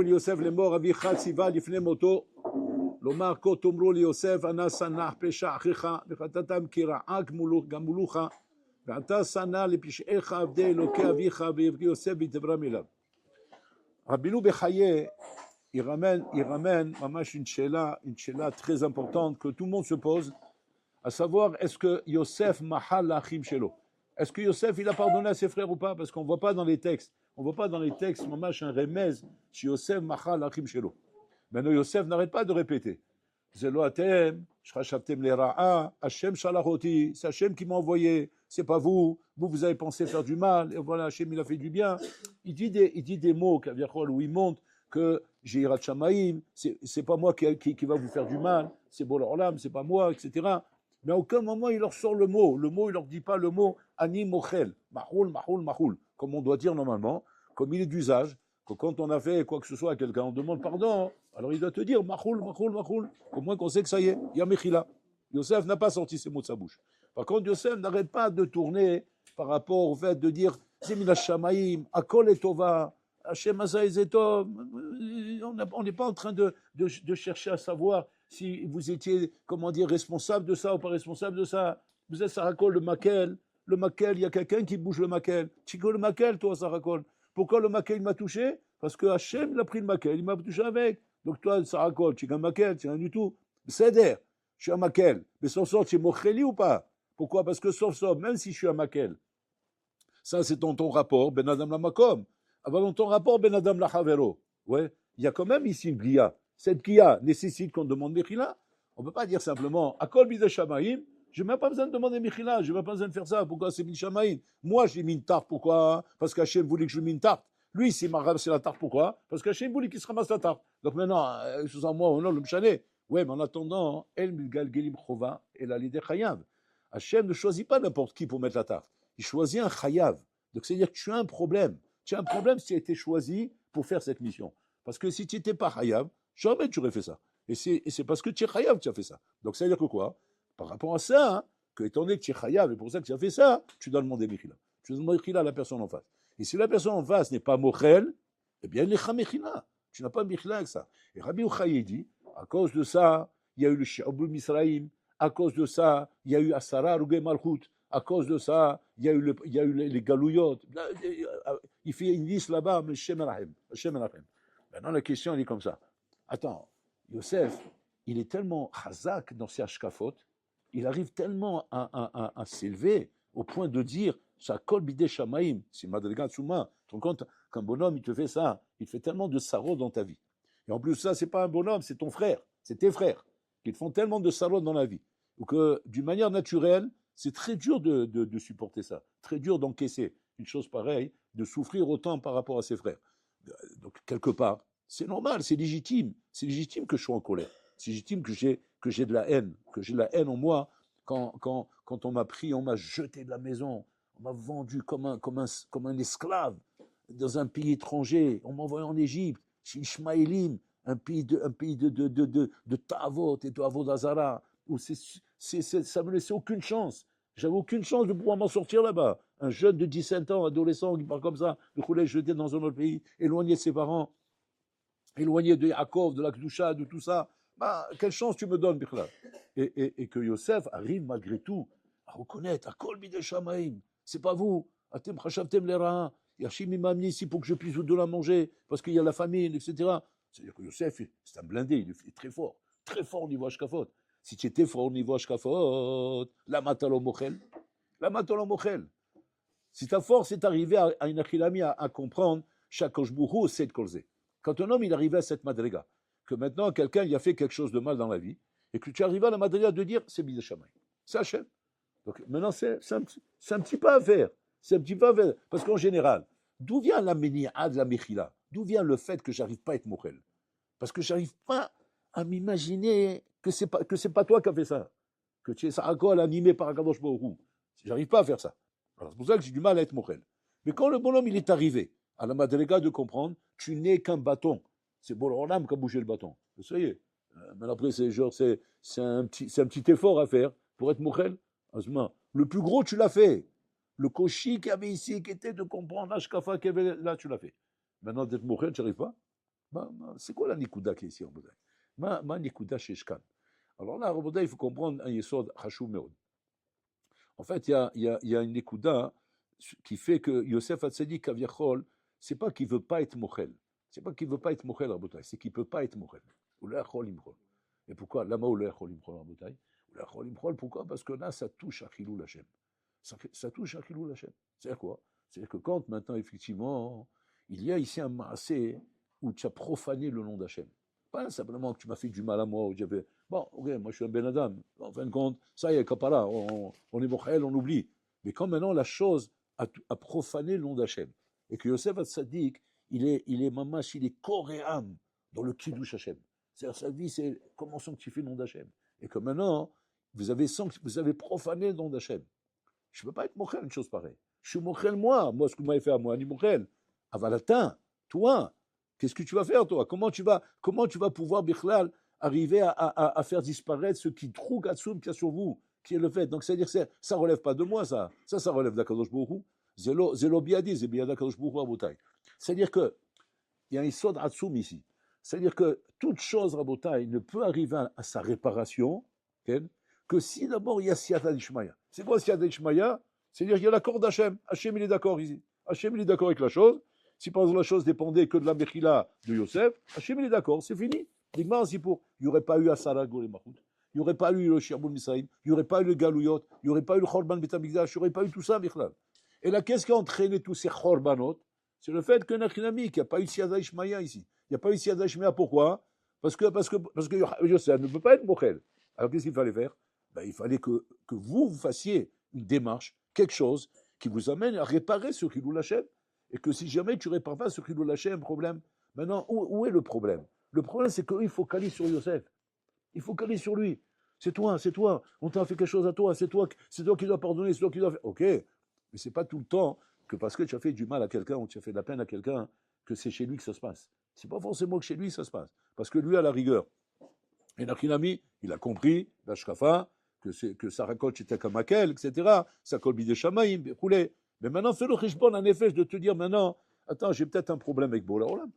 יוסף לאמור אביך ציווה לפני מותו לומר כה תאמרו ליוסף אנא שנא פשע אחיך וחטאתם כי רעה גמולוך ואתה שנא לפשעיך עבדי אלוקי אביך ויבכה יוסף ויתברם אליו. רבינו בחיי il ramène ממש une שאלה très importante que tout le monde se pose, à savoir est-ce que Yosef mahal l'achim shelo, est-ce que Yosef il a pardonné à ses frères ou pas, parce qu'on ne voit pas dans les textes, ממש un remez sur Yosef mahal l'achim shelo. Maintenant Yosef n'arrête pas de répéter זה לא אתם שחשבתם לרעה, Hachem שלח אותי, c'est Hachem qui m'a envoyé, c'est pas vous avez pensé faire du mal, et voilà Hachem il a fait du bien. Il dit des mots où il montre que j'ai Yirat Shamaim, c'est pas moi qui va vous faire du mal, c'est Bor Olam, c'est pas moi, etc. Mais à aucun moment il leur sort le mot, il leur dit pas le mot Ani Mochel, Mahoul, comme on doit dire normalement, comme il est d'usage, que quand on a fait quoi que ce soit à quelqu'un, on demande pardon, alors il doit te dire Mahoul, au moins qu'on sait que ça y est, il y a Mechila. Yosef n'a pas sorti ces mots de sa bouche. Par contre, Yosef n'arrête pas de tourner par rapport au fait de dire Zemina Shamaim, Akol et Tova, Hachem Asa et Zetov. On n'est pas en train de chercher à savoir si vous étiez, responsable de ça ou pas responsable de ça. Vous êtes Sarakol, le Makel, il y a quelqu'un qui bouge le Makel. Tu connais le Makel, toi, Sarakol. Pourquoi le Makel m'a touché? Parce que Hachem il a pris le Makel, il m'a touché avec. Donc toi, Sarakol, tu es un Makel, tu es rien du tout. C'est d'air. Je suis un maquel, mais sauf tu es mocheli ou pas? Pourquoi? Parce que sauf, même si je suis un maquel, ça c'est dans ton rapport, Ben Adam la Makom. Avant dans ton rapport, Ben Adam la Havero. Ouais, il y a quand même ici une gliya. Cette gliya nécessite qu'on demande Mechila. On ne peut pas dire simplement, Akol bide Shamaim, je n'ai même pas besoin de demander Mechila, je n'ai même pas besoin de faire ça. Pourquoi c'est bide Shamaim? Moi j'ai mis une tarte, pourquoi? Parce qu'Hachem voulait que je mette une tarte. Lui, c'est la tarte, pourquoi? Parce qu'Hachem voulait qu'il se ramasse la tarte. Donc maintenant, sous un mois, on a le mchané. Ouais, mais en attendant, El Milgal Gelim Chova et la Lide Chayav. Hachem ne choisit pas n'importe qui pour mettre la tarte. Il choisit un Chayav. Donc c'est-à-dire que tu as un problème. Tu as un problème si tu as été choisi pour faire cette mission. Parce que si tu n'étais pas Chayav, jamais tu aurais fait ça. Et c'est parce que tu es Chayav que tu as fait ça. Donc ça veut dire que quoi? Par rapport à ça, hein, que étant donné que tu es Chayav et pour ça que tu as fait ça, tu dois demander Mechila. Tu dois demander Mechila à la personne en face. Et si la personne en face n'est pas Mochel, eh bien, il n'est Mechila. Tu n'as pas Mechila avec ça. Et Rabbi Yochaï dit, à cause de ça, il y a eu le Shi'abou Misraïm. À cause de ça, il y a eu Asara Rugei Malchut. À cause de ça, il y a eu les Galouyot. Il fait une liste là-bas, mais Shem Erachem. Maintenant, la question, elle est comme ça. Attends, Yosef, il est tellement chazak dans ses hashkafot, il arrive tellement à s'élever au point de dire Shakol bidei shamaim, c'est Madrigat Souma. Tu te rends compte qu'un bonhomme, il te fait ça, il fait tellement de sarot dans ta vie. Et en plus, ça, c'est pas un bonhomme, c'est ton frère, c'est tes frères, qui te font tellement de sarot dans la vie. Ou que, d'une manière naturelle, c'est très dur de supporter ça, très dur d'encaisser une chose pareille, de souffrir autant par rapport à ses frères. Donc, quelque part, c'est normal, c'est légitime que je sois en colère, c'est légitime que j'ai de la haine, en moi, quand on m'a pris, on m'a jeté de la maison, on m'a vendu comme un esclave dans un pays étranger, on m'a envoyé en Égypte, chez Ishmaélim, un pays de Ta'avot et de Avodazara, où ça me laissait aucune chance. J'avais aucune chance de pouvoir m'en sortir là-bas. Un jeune de 17 ans, adolescent, qui parle comme ça, le collège jeté dans un autre pays, éloigné de ses parents, éloigné de Yaakov, de la Kedusha, de tout ça. Bah, quelle chance tu me donnes, Bichlal. Et que Yosef arrive malgré tout à reconnaître, à Kol Bidei Shamaim, c'est pas vous, Atem Chashavtem Lera, Yachim m'a amené ici pour que je puisse vous donner à manger, parce qu'il y a la famine, etc. C'est-à-dire que Yosef, c'est un blindé, il est très fort au niveau Ashkafot. Si tu étais fort au niveau Ashkafot, la matalo mochel. Si ta force est arrivée à une achilami à comprendre, Shakosh Bourou, c'est de Kolzé. Quand un homme il arrivait à cette madriga, que maintenant quelqu'un il a fait quelque chose de mal dans la vie, et que tu arrives à la madriga de dire c'est Bidei Shamayim, c'est Hachem. Donc maintenant c'est un petit pas à faire. Parce qu'en général, d'où vient la méni'a de la mechila? D'où vient le fait que j'arrive pas à être mochel? Parce que j'arrive pas à m'imaginer que c'est pas toi qui as fait ça, que tu es ça animé par Akadosh Baruch Hu. J'arrive pas à faire ça. Alors c'est pour ça que j'ai du mal à être mochel. Mais quand le bonhomme il est arrivé à la madriga de comprendre, tu n'es qu'un bâton. C'est Bor Olam qui a bougé le bâton. Ça y est. Mais après c'est un petit effort à faire pour être mochel. Le plus gros tu l'as fait. Le koshi qu'il y avait ici, qui était de comprendre l'ashkafa qu'il y avait là, tu l'as fait. Maintenant, d'être mochel, tu n'y arrives pas. C'est quoi la nikuda qui est ici, Rabotai? Ma nikuda sheshkan. Alors là, Rabotai, il faut comprendre un yesod chashou meod. En fait, il y a une nikuda qui fait que Yosef Hatzadik Kaviachol, c'est pas qu'il veut pas être mochel. C'est pas qu'il veut pas être mochel, Rabotai, c'est qu'il peut pas être mochel. Ou le achol imchol. Et pourquoi? Lama ou le achol imchol, Rabotai? Ou le achol imchol, pourquoi? Parce que là, ça touche à Chilou Lachem. Ça touche à Chilou Lachem. C'est-à-dire quoi? C'est-à-dire que quand maintenant, effectivement, il y a ici un maasé où tu as profané le nom d'Hachem. Pas simplement que tu m'as fait du mal à moi, ou j'avais. Bon, ok, moi je suis un ben Adam. En fin de compte, ça y est, kapara, on est mochel, on oublie. Mais quand maintenant la chose a profané le nom d'Hachem, et que Yosef Hatzadik, il est mamash, il est corps et âme dans le kiddush Hachem. C'est-à-dire sa vie, c'est comment sanctifier le nom d'Hachem. Et que maintenant, vous avez profané le nom d'Hachem. Je ne peux pas être mochel une chose pareille. Je suis mochel moi ce que vous m'avez fait à moi, ni mochel. Avalatin, toi, qu'est-ce que tu vas faire toi? Comment tu vas pouvoir, Bichlal, arriver à faire disparaître ce qui trouve Gatsoum qu'il y a sur vous, qui est le fait. Donc c'est-à-dire que ça ne relève pas de moi, ça relève d'Akadosh Baruch Hu. Zelo biadi, c'est biadi Akadosh Baruch Hu Rabotai. C'est-à-dire que il y a un Isod Atsoum ici. C'est-à-dire que toute chose, Rabotai, ne peut arriver à sa réparation, okay, que si d'abord il y a Siyata d'Ishmaya. C'est quoi Siyata d'Ishmaya? C'est-à-dire qu'il y a l'accord d'Hachem. Hachem, il est d'accord ici. Hachem, il est d'accord avec la chose. Si par exemple la chose dépendait que de la Mechila de Yosef, Hachem, il est d'accord, c'est fini. Il n'y aurait pas eu Asara Golemachut, il n'y aurait pas eu le Shirbul Misaïm, il n'y aurait pas eu le Galouyot, il n'y aurait pas eu le Chorban Betamikdash, il n'y aurait pas eu tout ça, Bichlal. Et là, qu'est-ce qui a entraîné tous ces Chorbanot? C'est le fait que Nachinami, qu'il n'y a pas eu Siyada Ishmaya ici. Il n'y a pas eu Siyada Ishmaya, pourquoi? Parce que Yosef ne peut pas être Mochel. Alors qu'est-ce qu'il fallait faire? Il fallait que vous fassiez une démarche, quelque chose qui vous amène à réparer ce Chilou Lachem. Et que si jamais tu ne répares pas ce Chilou Lachem, un problème. Maintenant, où est le problème? Le problème, c'est qu'il faut caler sur Yosef. Il faut caler sur lui. C'est toi. On t'a fait quelque chose à toi. C'est toi qui dois pardonner. C'est toi qui dois faire. Ok. Mais ce n'est pas tout le temps que parce que tu as fait du mal à quelqu'un ou tu as fait de la peine à quelqu'un, que c'est chez lui que ça se passe. Ce n'est pas forcément que chez lui ça se passe. Parce que lui, à la rigueur, et Nachinami, il a compris, la shkafa, que sa récolte était comme Makel, etc. Sa colbi des Shamaïm, roulé. Mais maintenant, fais le richbon en effet de te dire maintenant, attends, j'ai peut-être un problème avec Bola Olam.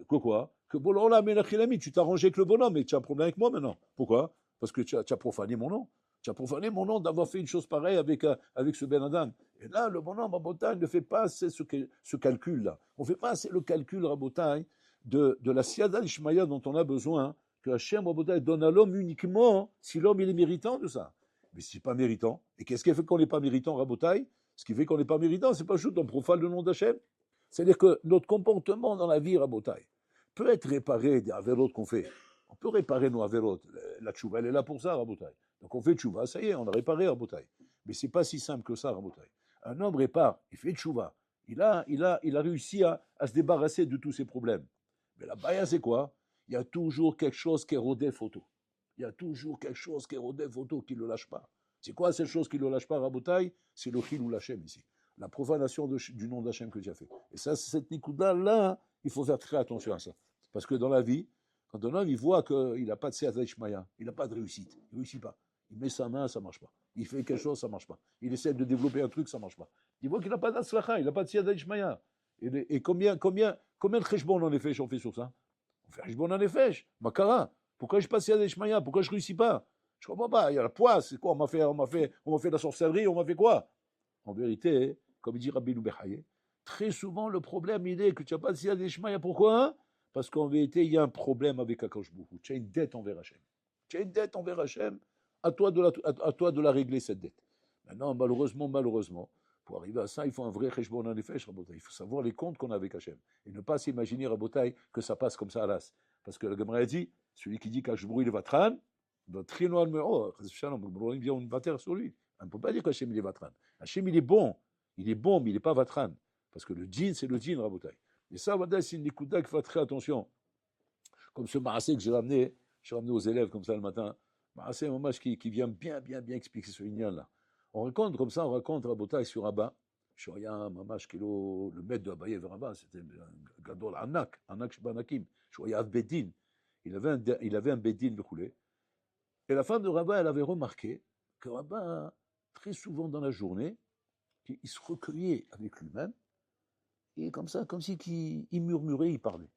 Quoi? Que Bola Olam et Nachinami, tu t'es arrangé avec le bonhomme, mais tu as un problème avec moi maintenant. Pourquoi? Parce que tu as profané mon nom. Tu as profané mon nom d'avoir fait une chose pareille avec ce Ben Adam. Et là, le bonhomme, Rabotai, ne fait pas assez ce calcul-là. On ne fait pas assez le calcul, Rabotai, de la Siyada Ishmaïa dont on a besoin, que Hachem Rabotai donne à l'homme uniquement si l'homme il est méritant de ça. Mais si c'est pas méritant, et qu'est-ce qui fait qu'on n'est pas méritant, Rabotai? Ce qui fait qu'on n'est pas méritant, c'est pas juste on profane le nom d'Hachem. C'est-à-dire que notre comportement dans la vie, Rabotai, peut être réparé des avérotes qu'on fait. On peut réparer nos avérotes. La tchouva, elle est là pour ça, Rabotai. Donc on fait tchouva, ça y est, on a réparé, Rabotai. Mais c'est pas si simple que ça, Rabotai. Un homme répare, il fait tchouva. Il a réussi à se débarrasser de tous ses problèmes. Mais la baya, c'est quoi? Il y a toujours quelque chose qui est rodé photo. Il y a toujours quelque chose qui est rodé photo qui ne le lâche pas. C'est quoi cette chose qui ne le lâche pas, Rabotai? C'est le chilou l'Hachem ici. La profanation du nom d'Hachem que tu as fait. Et ça, cette nikuda-là, il faut faire très attention à ça. Parce que dans la vie, quand un homme il voit qu'il n'a pas de Seat Ishmaïa, il n'a pas de réussite, il ne réussit pas. Il met sa main, ça ne marche pas. Il fait quelque chose, ça ne marche pas. Il essaie de développer un truc, ça ne marche pas. Il voit qu'il n'a pas d'Atzlacha, il n'a pas de Seat Ishmaïa. Et combien de cheshbon en effet on fait sur ça? On fait cheshbon en effet, Makara. Pourquoi je passe Seat Ishmaïa? Pourquoi je ne réussis pas? Je ne comprends pas. Il y a la poisse, c'est quoi? On m'a fait de la sorcellerie, on m'a fait quoi? En vérité, comme il dit Rabbi Loubechaye, très souvent le problème il est que tu n'as pas de Siyad Ishmaïa. Pourquoi? Parce qu'en vérité, il y a un problème avec Akadosh Baruch Hu. Tu as une dette envers Hachem. Tu as une dette envers Hachem, à toi de la régler cette dette. Maintenant, malheureusement, pour arriver à ça, il faut un vrai cheshbon en effet, Rabotai. Il faut savoir les comptes qu'on a avec Hachem. Et ne pas s'imaginer, Rabotai, que ça passe comme ça à l'as. Parce que la Gemara dit, celui qui dit qu'Hashbrou il est vatran, va trino al meo, on va terre sur lui. On ne peut pas dire qu'Hachem il est vatran. Hachem il est bon, mais il n'est pas vatran. Parce que le djinn, c'est le djinn, Rabotai. Et ça, c'est une nikuda qu'il faut faire très attention. Comme ce maasé que j'ai ramené aux élèves comme ça le matin. Maasé, un hommage qui vient bien expliquer ce lignan là. On raconte Rabotai sur Abba. Shoya, Mamash, Kilo, le maître de Abaye vers Abba, c'était un gadol Anak Shbanakim. Shoya Bedin. Il avait un Bedin coulé. Et la femme de Rabat, elle avait remarqué que Rabat, très souvent dans la journée, il se recueillait avec lui-même, et comme ça, comme si il murmurait, il parlait.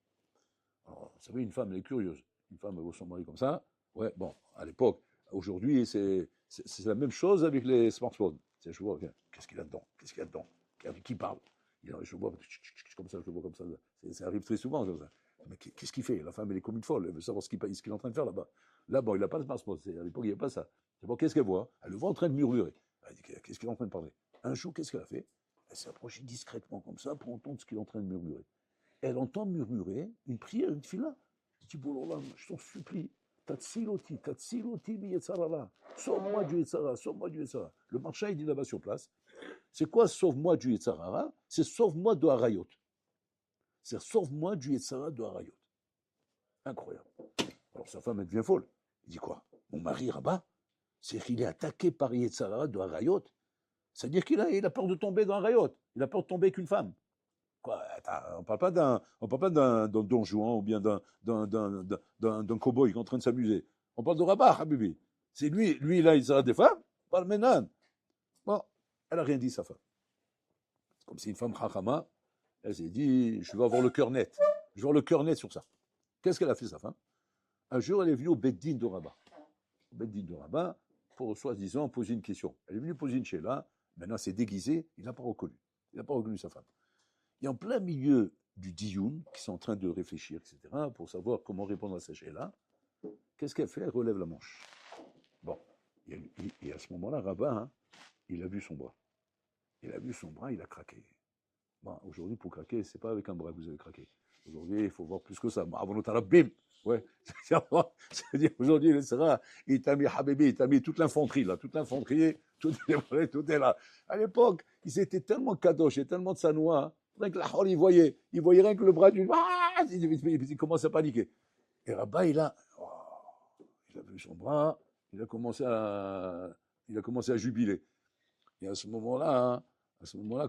Vous savez, une femme, elle est curieuse. Une femme, elle voit son mari comme ça. Ouais, bon, à l'époque, aujourd'hui, c'est la même chose avec les smartphones. Je vois, qu'est-ce qu'il y a dedans? Qu'est-ce qu'il y a dedans? Avec qui parle? Je vois comme ça, je le vois comme ça. Ça arrive très souvent. Ça. Mais qu'est-ce qu'il fait? La femme, elle est comme une folle. Elle veut savoir ce qu'il est en train de faire là-bas. Là, bon, il n'a pas de smartphone. À l'époque, il n'y a pas ça. Bon, qu'est-ce qu'elle voit? Elle le voit en train de murmurer. Elle dit, qu'est-ce qu'il est en train de parler? Un jour, qu'est-ce qu'elle a fait? Elle s'est approchée discrètement comme ça pour entendre ce qu'il est en train de murmurer. Elle entend murmurer une prière, une fila. Elle dit, bon, là, je t'en supplie, tatsiloti, biyetzarara. Sauve-moi du Yetzara, sauve-moi du Yetzara. Le marchand, il dit là-bas sur place, c'est quoi sauve-moi du Yetzara? C'est sauve-moi de Harayot. C'est sauve-moi du Yetzara de Harayot. Incroyable. Alors sa femme, elle devient folle. Il dit quoi? Mon mari, Rabat, c'est qu'il est attaqué par Yetzara de Harayot. C'est-à-dire qu'il a peur de tomber dans Harayot. Il a peur de tomber avec une femme. Quoi, attends, on parle pas d'un Don Juan ou bien d'un cow-boy qui est en train de s'amuser. On parle de Rabat, Habibi. C'est lui là, il sera des femmes, par Ménan. Bon, elle a rien dit, sa femme. Comme si une femme chachama, elle s'est dit, je vais avoir le cœur net. Je vais avoir le cœur net sur ça. Qu'est-ce qu'elle a fait, sa femme? Un jour, elle est venue au Beddin de Rabat. Au Beddin de Rabat, pour soi-disant poser une question. Elle est venue poser une chéla. Maintenant, c'est déguisé. Il n'a pas reconnu. Il n'a pas reconnu sa femme. Et en plein milieu du dioun, qui sont en train de réfléchir, etc., pour savoir comment répondre à ces là, qu'est-ce qu'elle fait? Elle relève la manche. Bon, et à ce moment-là, Rabat, il a vu son bras. Il a vu son bras, il a craqué. Bon, aujourd'hui, pour craquer, c'est pas avec un bras que vous avez craqué. Aujourd'hui, il faut voir plus que ça. Avant notre bim, ouais. C'est-à-dire, aujourd'hui, le Sera, il t'a mis Habibi, il t'a mis toute l'infanterie, là, toute l'infanterie, tout est là. À l'époque, ils étaient tellement kadosh et tellement de sanois, rien que la il voyait rien que le bras du. Il commence à paniquer. Et Rabat, il a vu son bras, il a commencé à jubiler. Et à ce moment-là,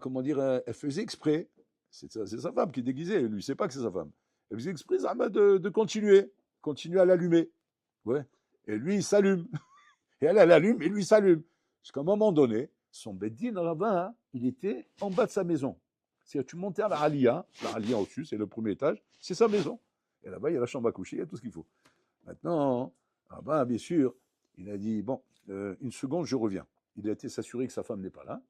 comment dire, elle faisait exprès. C'est sa femme qui est déguisée, lui, il ne sait pas que c'est sa femme. Elle faisait exprès, de continuer à l'allumer. Ouais. Et lui, il s'allume. Et elle allume, et lui, il s'allume. Parce qu'à un moment donné, son beddin rabbin, il était en bas de sa maison. C'est-à-dire, tu montais à la Halia au-dessus, c'est le premier étage, c'est sa maison. Et là-bas, il y a la chambre à coucher, il y a tout ce qu'il faut. Maintenant, rabbin, bien sûr, il a dit, bon, une seconde, je reviens. Il a été s'assurer que sa femme n'est pas là.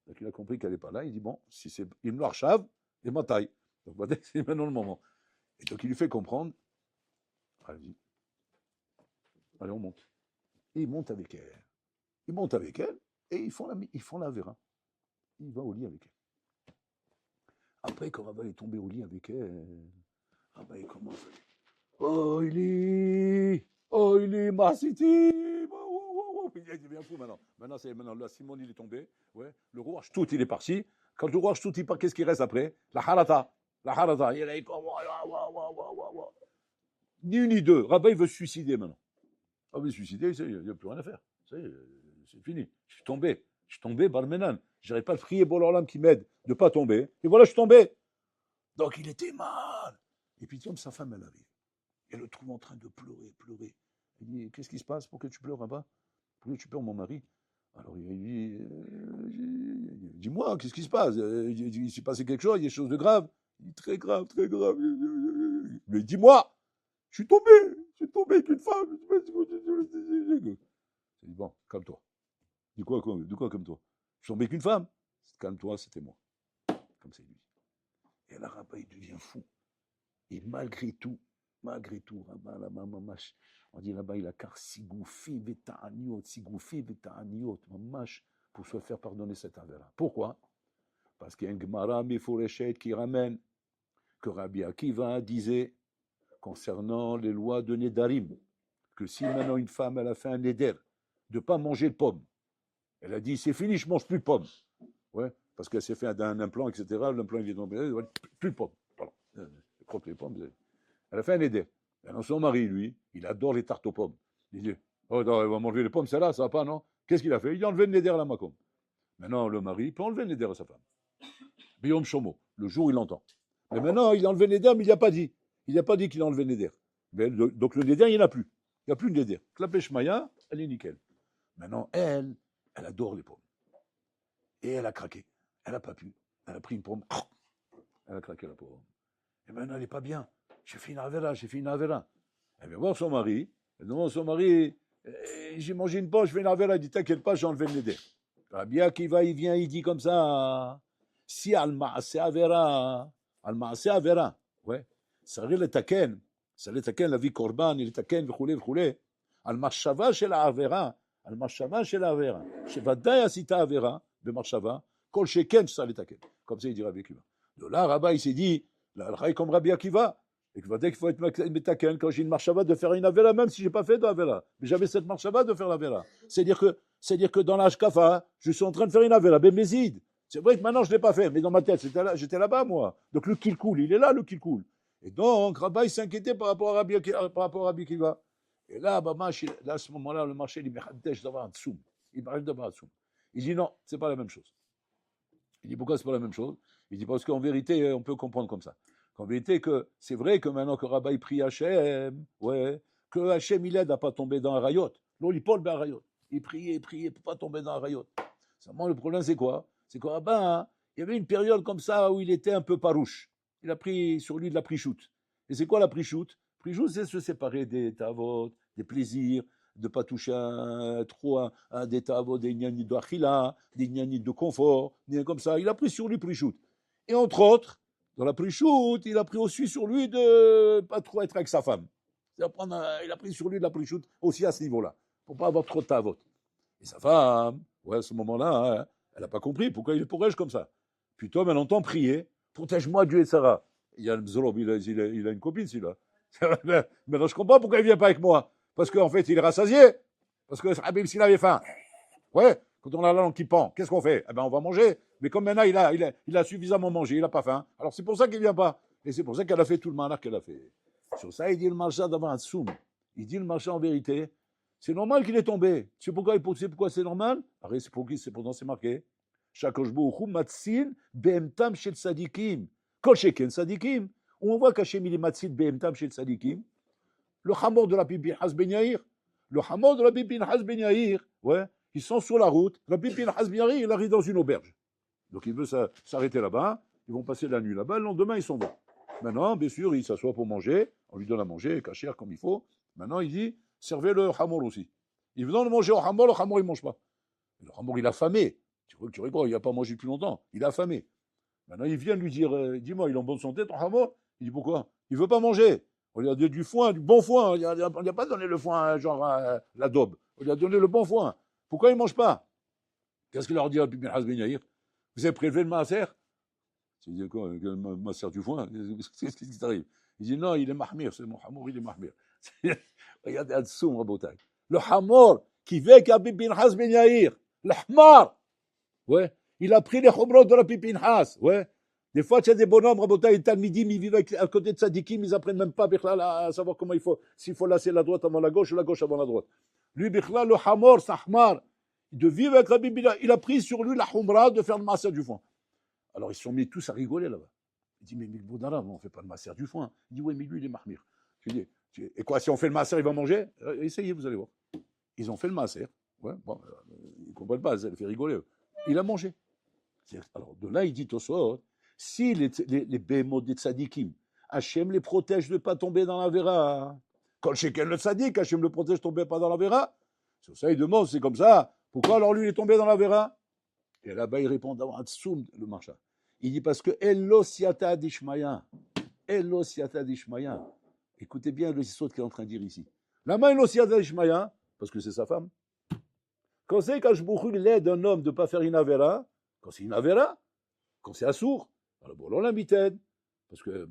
Donc, il a compris qu'elle n'est pas là. Il dit, bon, si c'est il me l'archave, et ma taille. Donc, c'est maintenant le moment. Et donc, il lui fait comprendre, allez, on monte. Et il monte avec elle. Et ils font la vera. Il va au lit avec elle. Après, quand Rabat est tombé au lit avec elle, Rabat, il commence à dire, oh, il est Massiti. Il est bien fou maintenant. Maintenant, là, Simon, il est tombé. Ouais. Le roi tout, il est parti. Quand le roi tout, il part, qu'est-ce qui reste après? La harata. Il est comme, ni une ni deux. Rabat, il veut se suicider maintenant. Ah oui, suicider, il n'y a plus rien à faire. C'est fini. Je suis tombé, Barmenan. Je n'arrive pas à prier pour l'Orlam qui m'aide de ne pas tomber. Et voilà, je suis tombé. Donc, il était mal. Et puis, comme sa femme, elle arrive. Elle le trouve en train de pleurer. Il dit, qu'est-ce qui se passe? Pourquoi tu pleures, Rabat? Pourquoi tu pleures, mon mari? Alors, il dit, dis-moi, qu'est-ce qui se passe? Il s'est passé quelque chose, il y a des choses de grave. Il dit, très grave. Mais dis-moi, je suis tombé avec une femme. Il dit, bon, calme-toi. De quoi comme toi? Je suis tombé avec une femme. Calme-toi, c'était moi. Comme c'est lui. Et là, Rabat, il devient fou. Et malgré tout, Rabat, là-bas, mamash, on dit là-bas, il a car sigoufi veta'aniot, mamash, pour se faire pardonner cette affaire-là. Pourquoi? Parce qu'il y a une Gemara Meforeshet qui ramène que Rabbi Akiva disait, concernant les lois de Nedarim, que si maintenant une femme, elle a fait un Neder, de ne pas manger de pommes, elle a dit, c'est fini, je ne mange plus de pommes. Ouais, parce qu'elle s'est fait un implant, etc. L'implant, il est tombé, plus de pommes. Pardon. Elle croque les pommes. Elle a fait un Neder. Alors son mari, lui, il adore les tartes aux pommes. Il dit, oh, non, elle va manger les pommes, celle-là, ça va pas, non? Qu'est-ce qu'il a fait? Il a enlevé le Neder à la Macom. Maintenant, le mari peut enlever le Neder à sa femme. Biyom Shomo, le jour où il l'entend. Mais maintenant, il a enlevé le Neder, mais il n'a pas dit. Il n'a pas dit qu'il a enlevé le Neder. Mais, donc le Neder, il n'y en a plus. Il n'y a plus de Neder. Klapech Maya, elle est nickel. Maintenant, elle adore les pommes. Et elle a craqué. Elle n'a pas pu. Elle a pris une pomme. Elle a craqué la pomme. Et maintenant, elle n'est pas bien. j'ai fait une avera, j'ai fait une avera. Elle vient voir son mari, elle demande à son mari, j'imagine pas, je fais une avera, il dit, t'inquiète pas, j'ai enlevé le neder. Rabbi Akiva, il vient, il dit comme ça, si al-ma'ase avera, al-ma'ase avera, ouais, ça le taken, la vie korban, il taken, וכו', al-machshava shel ha'avera, al-machshava shel ha'avera, שוודאי עשית עבירה במחשבה, כל שכן ça le taken. Comme ça, il dit Rabbi Akiva. De là, Rabbi, il s'est dit, la halakha est comme Rabbi Akiva, et que dès qu'il faut être metaken, quand j'ai une marshava, de faire une avera, même si je n'ai pas fait d'avera, mais j'avais cette marshava de faire l'avera. C'est-à-dire que dans l'Ashkafa, je suis en train de faire une avera, ben Mézid. C'est vrai que maintenant je ne l'ai pas fait, mais dans ma tête, j'étais là-bas, moi. Donc le kilkoul, il est là, le kilkoul. Et donc, Rabbi s'inquiétait par rapport à Rabbi Akiva. Et là, là, à ce moment-là, le marché, il dit, d'avoir un tsoum. Il m'arrive d'avoir un tsoum. Il dit non, c'est pas la même chose. Il dit pourquoi c'est pas la même chose? Il dit parce qu'en vérité, on peut comprendre comme ça. En vérité, que c'est vrai que maintenant que Rabbi prie Hachem, ouais, que Hachem il aide à pas tomber dans un rayot. Non, il parle d'un rayot. Il priait pour pas tomber dans un rayot. Seulement, le problème, c'est quoi? C'est que Rabbi, hein, il y avait une période comme ça où il était un peu parouche. Il a pris sur lui de la prichoute. Et c'est quoi la prichoute? Prichoute, c'est se séparer des tavot, des plaisirs, de ne pas toucher trop à des tavot, des gnanis d'achila, des gnanis de confort, des comme ça. Il a pris sur lui prichoute. Et entre autres, dans la prichoute, il a pris aussi sur lui de ne pas trop être avec sa femme. Il a pris sur lui de la prichoute aussi à ce niveau-là, pour ne pas avoir trop de tavot. Et sa femme, ouais, à ce moment-là, hein, elle n'a pas compris pourquoi il est pourrais comme ça. Puis toi, elle entend prier, protège-moi Dieu et Sarah. Il y a le Mzorob, il a une copine, celui-là. Mais là, je comprends pourquoi il ne vient pas avec moi. Parce qu'en fait, il est rassasié. Parce que Habib, s'il avait faim, ouais, quand on a la langue qui pend, qu'est-ce qu'on fait? Eh ben, on va manger. Mais comme maintenant, il a suffisamment mangé, il n'a pas faim. Alors, c'est pour ça qu'il ne vient pas. Et c'est pour ça qu'elle a fait tout le malheur qu'elle a fait. Sur ça, il dit le marchand d'avoir un soum. Il dit le marchand en vérité, c'est normal qu'il est tombé. Tu sais pourquoi c'est normal? Arrête, c'est pourtant c'est marqué. Shakosh Baruch Matzil Behemtam Shel Sadikim. Kol Sheken Sadikim. On voit qu'Hachem il est Matzil Behemtam Shel Sadikim. Le hamor de la Bibi Has Ben Yair. Le hamor de la Bibi Has Ben Yair. Ouais. Ils sont sur la route. La Bibi Has Ben Yair, il arrive dans une auberge. Donc il veut s'arrêter là-bas. Ils vont passer la nuit là-bas. Le lendemain, ils s'en vont. Maintenant, bien sûr, il s'assoit pour manger. On lui donne à manger, cachère comme il faut. Maintenant, il dit, servez le hamor aussi. Il veut de manger au hamor, le hamor, il ne mange pas. Le hamor, il a famé. Tu rigoles, il n'a pas mangé depuis longtemps. Il a affamé. Maintenant, il vient lui dire, dis-moi, il est en bonne santé, ton hamor? Il dit, pourquoi? Il ne veut pas manger. On lui a donné du foin, du bon foin. On lui a pas donné le foin, genre la daube. On lui a donné le bon foin. Pourquoi il ne mange pas? Qu'est-ce qu'il leur dit à Bibi Has Ben Yair? Vous avez prélevé le maaser? Il dit quoi? Le maaser du foin? Qu'est-ce qui t'arrive? Il dit, non, il est mahmir, c'est mon hamor, il est mahmir. Regardez, Adsoum, Rabotai. Le hamor qui vit avec Bibi Has Ben Yair. Le hamar. Ouais. Il a pris les chomrot de la Pinhas. Ouais. Des fois, il y a des bonhommes, Rabotai, et Talmidim, ils vivent à côté de Sadikim, ils apprennent même pas à savoir comment s'il faut lasser la droite avant la gauche ou la gauche avant la droite. Lui, Bichla, le hamor, Sahmar, de vivre avec Rabbi Bila, il a pris sur lui la humra de faire le masser du foin. Alors, ils se sont mis tous à rigoler là-bas. Il dit, mais Boudara, on ne fait pas le masser du foin. Il dit, oui, mais lui, il est mahmir. Je dis, et quoi, si on fait le masser, il va manger? Essayez, vous allez voir. Ils ont fait le masser. Ouais, bon, ils ne comprennent pas, ça les fait rigoler. Il a mangé. Alors, de là, il dit au soir, si les bémots des tzadikim, Hachem les protège de ne pas tomber dans la vera. Quand Sheken le tzadik, Hachem le protège de ne tomber pas dans la vera. Sur ça, il demande, c'est comme ça. Pourquoi alors lui, il est tombé dans la vera? Et là-bas, il répond d'avoir un tsoum, le marcha. Il dit parce que Elo siata dishmaya. Elo siata dishmaya. Écoutez bien le saut qu'il est en train de dire ici. La main Elo siata dishmaya, parce que c'est sa femme. Quand c'est qu'Hashbouchou l'aide un homme de ne pas faire une avera, quand c'est une avera, quand c'est assourd, alors bon, on l'invite, parce que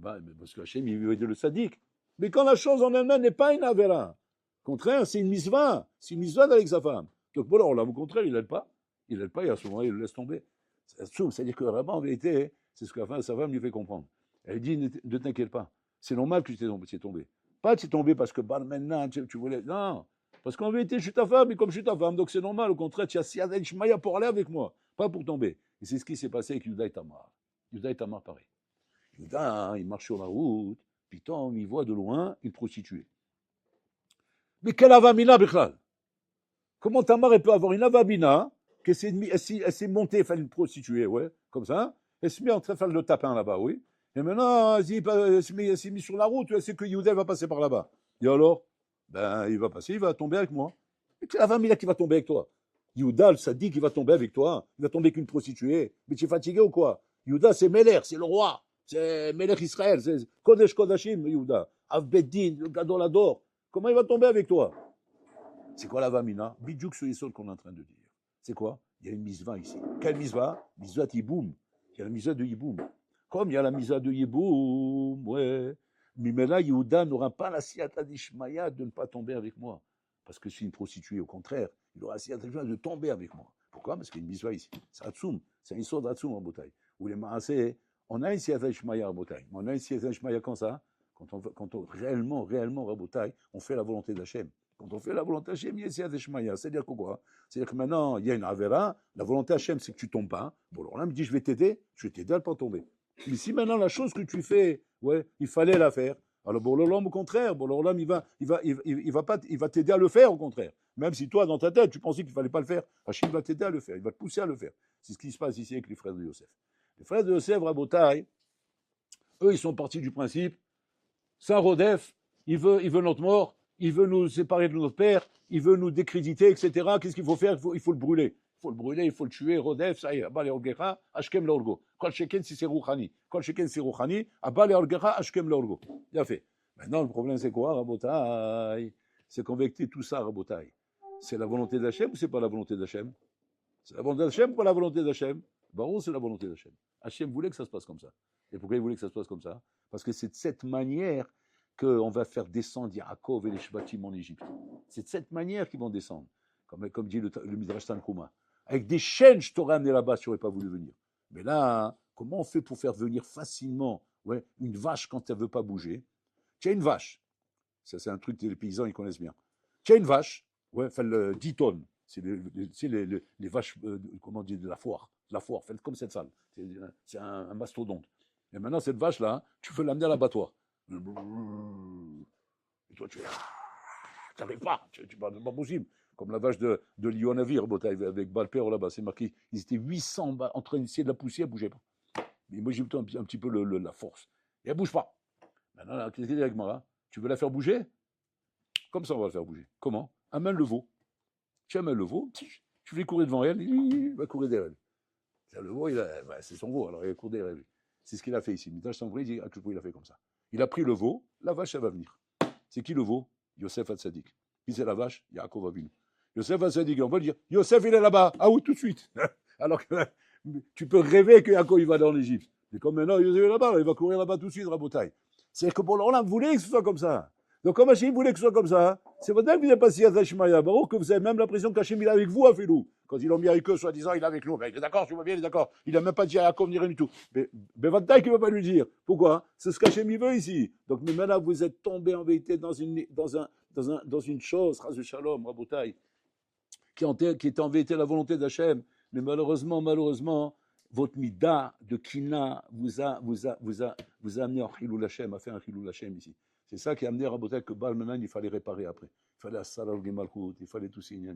Hachem, il veut aider le sadique. Mais quand la chose en elle-même n'est pas une avera, au contraire, c'est une misva d'aller avec sa femme. Donc bon, là, au contraire, il n'aide pas, et à ce moment, il le laisse tomber. C'est-à-dire que vraiment, en vérité, c'est ce que sa femme lui fait comprendre. Elle dit, ne t'inquiète pas, c'est normal que tu t'es tombé. Pas tu es tombé parce que maintenant, tu voulais. Non. Parce qu'en vérité, je suis ta femme, et comme je suis ta femme, donc c'est normal, au contraire, tu as Siad Ishmaïa pour aller avec moi, pas pour tomber. Et c'est ce qui s'est passé avec Yuda et Tamar. Yuda et Tamar, pareil. Yuda, il marche sur la route, puis il voit de loin une prostituée. Mais quelle avamina, Bichlal? Comment Tamar elle peut avoir une avamina, elle s'est montée, faire une prostituée, ouais, comme ça, elle se met en train de faire le tapin là-bas, oui. Et maintenant, s'il mis sur la route, c'est que Yehuda va passer par là-bas. Et alors, ben, il va passer, il va tomber avec moi. Et c'est la famille là qui va tomber avec toi. Yehuda, ça dit qu'il va tomber avec toi. Il va tomber avec une prostituée. Mais tu es fatigué ou quoi? Yehuda, c'est Meler, c'est le roi. C'est Meler Israël. C'est Kodesh Kodashim, Yehuda. Avbeddin, le Gadol Ador. Comment il va tomber avec toi? C'est quoi la vamina? Bidjouk sur les sols qu'on est en train de dire. C'est quoi? Il y a une misva ici. Quelle misva? Misva de Yiboum. Il y a la misva de Yiboum. Comme il y a la misva de Yiboum, ouais. Mais là, Yehuda n'aura pas la siyata d'Ishmaïa de ne pas tomber avec moi. Parce que c'est une prostituée, au contraire. Il aura la siyata d'Ishmaïa de tomber avec moi. Pourquoi? Parce qu'il y a une misva ici. C'est Hatsoum. C'est une histoire d'Hatsoum en bataille. Où les maasé, on a une siyata d'Ishmaïa en bataille. On a une siyata d'Ishmaïa quand ça? Quand on réellement, Rabotai, on fait la volonté d'Hachem. Quand on fait la volonté d'Hachem, il y a Siyat Shmaya. C'est-à-dire quoi? C'est-à-dire que maintenant, il y a une Avera, la volonté d'Hachem, c'est que tu ne tombes pas. Bon, alors là, il me dit, je vais t'aider à ne pas tomber. Mais si maintenant, la chose que tu fais, ouais, il fallait la faire, alors bon, l'homme, au contraire, bon, l'homme, il va t'aider à le faire, au contraire. Même si toi, dans ta tête, tu pensais qu'il ne fallait pas le faire, Hachem va t'aider à le faire, il va te pousser à le faire. C'est ce qui se passe ici avec les frères de Yosef. Les frères de Yosef, Rabotai, eux, ils sont partis du principe, Saint Rodef, il veut notre mort, il veut nous séparer de notre père, il veut nous décréditer, etc. Qu'est-ce qu'il faut faire? Il faut le brûler. Il faut le brûler, il faut le tuer. Rodef, ça y est, Abba le Orgecha, Ashkem le Orgo. Kol Sheken si c'est Rouhani. Kol Sheken c'est Rouhani, Abba le Orgecha, Ashkem le Orgo. Bien fait. Maintenant, le problème, c'est quoi, Rabotai? C'est qu'on va écouter tout ça, Rabotai. C'est la volonté d'Hachem ou c'est pas la volonté d'Hachem? C'est la volonté d'Hachem ou pas la volonté d'Hachem? Baron, c'est la volonté d'Hachem. Hachem voulait que ça se passe comme ça. Et pourquoi il voulait que ça se passe comme ça? Parce que c'est de cette manière qu'on va faire descendre Yaakov et les Shvatim en Égypte. C'est de cette manière qu'ils vont descendre. Comme dit le Midrash Tanchuma. Avec des chaînes, je t'aurais amené là-bas, tu n'aurais pas voulu venir. Mais là, comment on fait pour faire venir facilement une vache quand elle ne veut pas bouger? Tu as une vache. Ça, c'est un truc que les paysans ils connaissent bien. Tu as une vache, le 10 tonnes. C'est les vaches, comment dire, de la foire. Faites comme cette salle. C'est un mastodonte. Et maintenant, cette vache-là, tu veux l'amener à l'abattoir. Et toi, tu n'arrives pas. C'est pas possible. Comme la vache de Lyon-Navire, avec Balper là-bas. C'est marqué, ils étaient 800 en train d'essayer de la pousser, elle ne bougeait pas. Mais moi, j'ai eu un petit peu la force. Et elle ne bouge pas. Maintenant, qu'est-ce qu'il dit avec Mara? Tu veux la faire bouger? Comme ça, on va la faire bouger. Comment? Amène le veau. Tu amènes le veau, tu fais courir devant elle, il va courir derrière elle. Le veau, c'est son veau, alors il va courir derrière elle. C'est ce qu'il a fait ici. Midrash Tanchuma, il dit à quel point il a fait comme ça. Il a pris le veau, la vache, elle va venir. C'est qui le veau? Yosef Hatzadik. Puis c'est la vache, Yaakov va venir. Yosef Hatzadik, on va dire, Yosef, il est là-bas. Ah oui, tout de suite. Alors que tu peux rêver que Yaakov, il va aller en Égypte. Mais comme maintenant, Yosef est là-bas, il va courir là-bas tout de suite, Rabotai. C'est que pour l'Olam voulait que ce soit comme ça. Donc, comme Hachem voulait que ce soit comme ça, c'est votre que vous n'êtes pas si Shmaya. Baruch, que vous avez même l'impression qu'Hachem il est avec vous à Filou. Quand ils l'ont mis avec eux, soi-disant, il est avec nous. Ben, il est d'accord, tu vois bien, il est d'accord. Il n'a même pas dit à Yaakov ni rien du tout. Mais votre taille, il ne va pas lui dire. Pourquoi? C'est ce qu'Hachem il veut ici. Donc, mais maintenant, vous êtes tombé en vérité dans une chose, Chas Shalom, Rabotai, qui était en vérité la volonté d'Hachem. Mais malheureusement, votre mida de Kina vous a amené en Chilul Hashem, a fait un Chilul Hashem ici. C'est ça qui a amené Rabotai que Baal Menan, il fallait réparer après. Il fallait Assalar Gemalkout, il fallait tout signer.